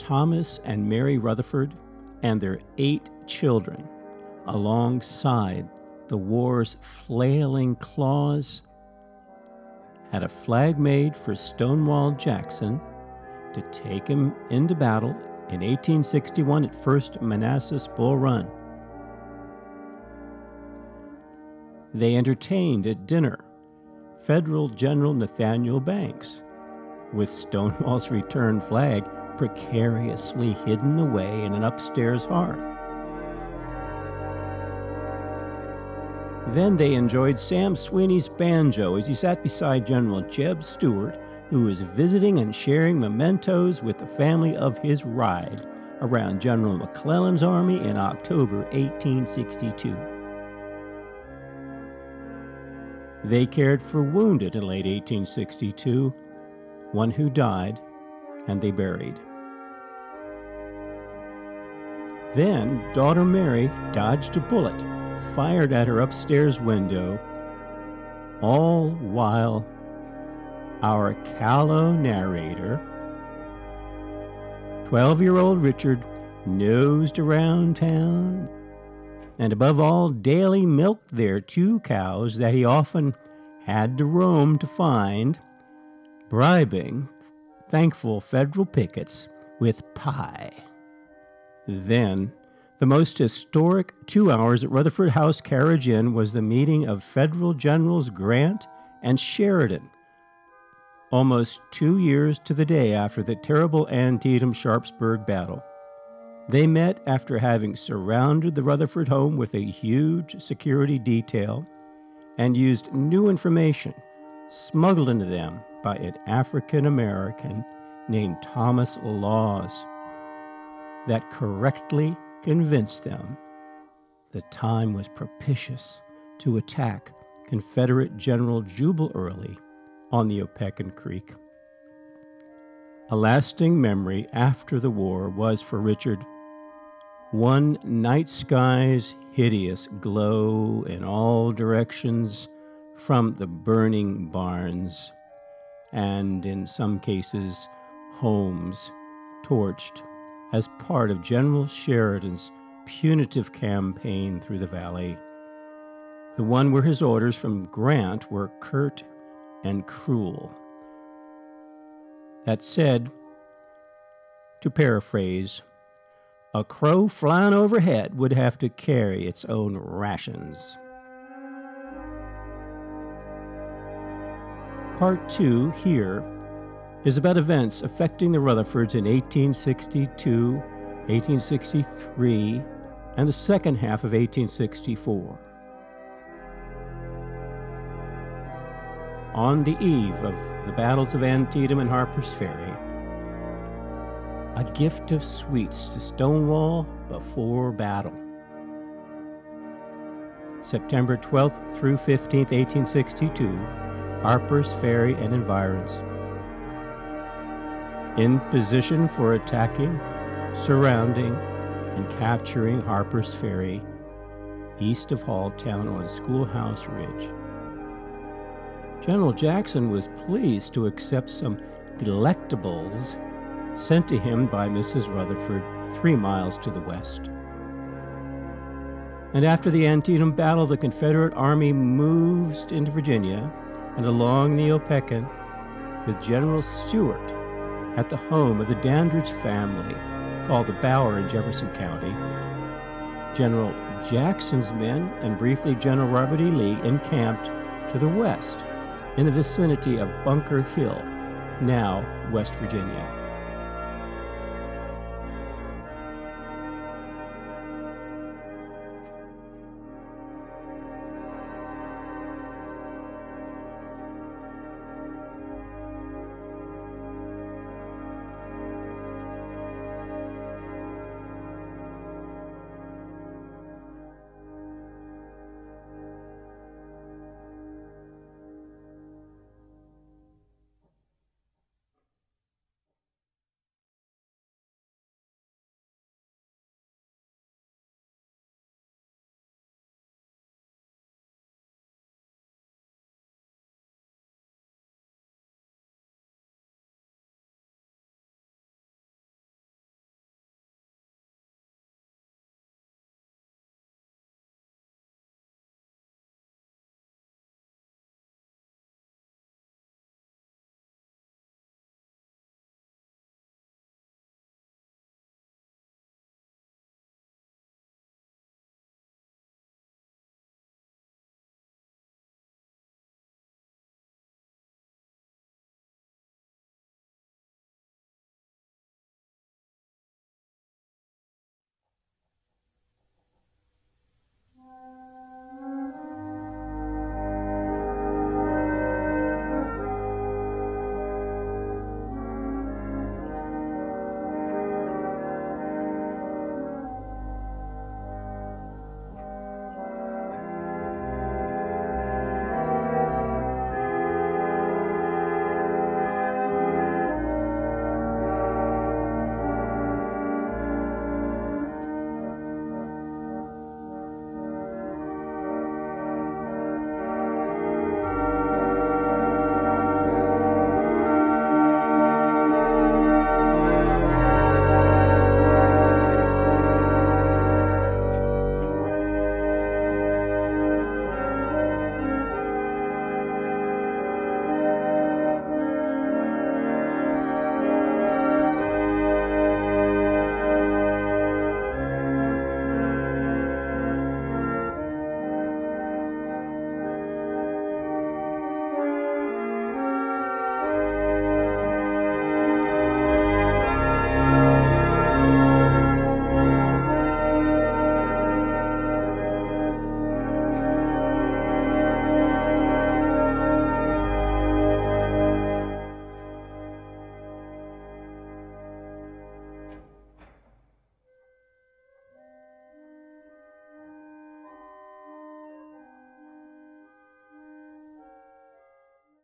Thomas and Mary Rutherford and their 8 children, alongside the war's flailing claws, had a flag made for Stonewall Jackson to take him into battle in 1861 at First Manassas Bull Run. They entertained at dinner Federal General Nathaniel Banks, with Stonewall's return flag precariously hidden away in an upstairs hearth. Then they enjoyed Sam Sweeney's banjo as he sat beside General J.E.B. Stuart, who was visiting and sharing mementos with the family of his ride around General McClellan's army in October 1862. They cared for wounded in late 1862, one who died, and they buried. Then daughter Mary dodged a bullet fired at her upstairs window, all while our callow narrator, 12-year-old Richard, nosed around town, and above all daily milked their 2 cows that he often had to roam to find, bribing thankful federal pickets with pie. Then, the most historic 2 hours at Rutherford House Carriage Inn was the meeting of Federal Generals Grant and Sheridan, almost 2 years to the day after the terrible Antietam-Sharpsburg battle. They met after having surrounded the Rutherford home with a huge security detail and used new information smuggled into them by an African-American named Thomas Laws that correctly convinced them the time was propitious to attack Confederate General Jubal Early on the Opequon Creek. A lasting memory after the war was for Richard one night sky's hideous glow in all directions from the burning barns, and in some cases homes torched as part of General Sheridan's punitive campaign through the valley, the one where his orders from Grant were curt and cruel. That said, to paraphrase, a crow flying overhead would have to carry its own rations. Part 2 here is about events affecting the Rutherfords in 1862, 1863, and the second half of 1864. On the eve of the battles of Antietam and Harper's Ferry, a gift of sweets to Stonewall before battle. September 12th through 15th, 1862, Harper's Ferry and environs. In position for attacking, surrounding, and capturing Harper's Ferry, east of Halltown on Schoolhouse Ridge. General Jackson was pleased to accept some delectables sent to him by Mrs. Rutherford 3 miles to the west. And after the Antietam battle, the Confederate Army moved into Virginia and along the Opequon with General Stuart at the home of the Dandridge family, called the Bower in Jefferson County. General Jackson's men and briefly General Robert E. Lee encamped to the west in the vicinity of Bunker Hill, now West Virginia.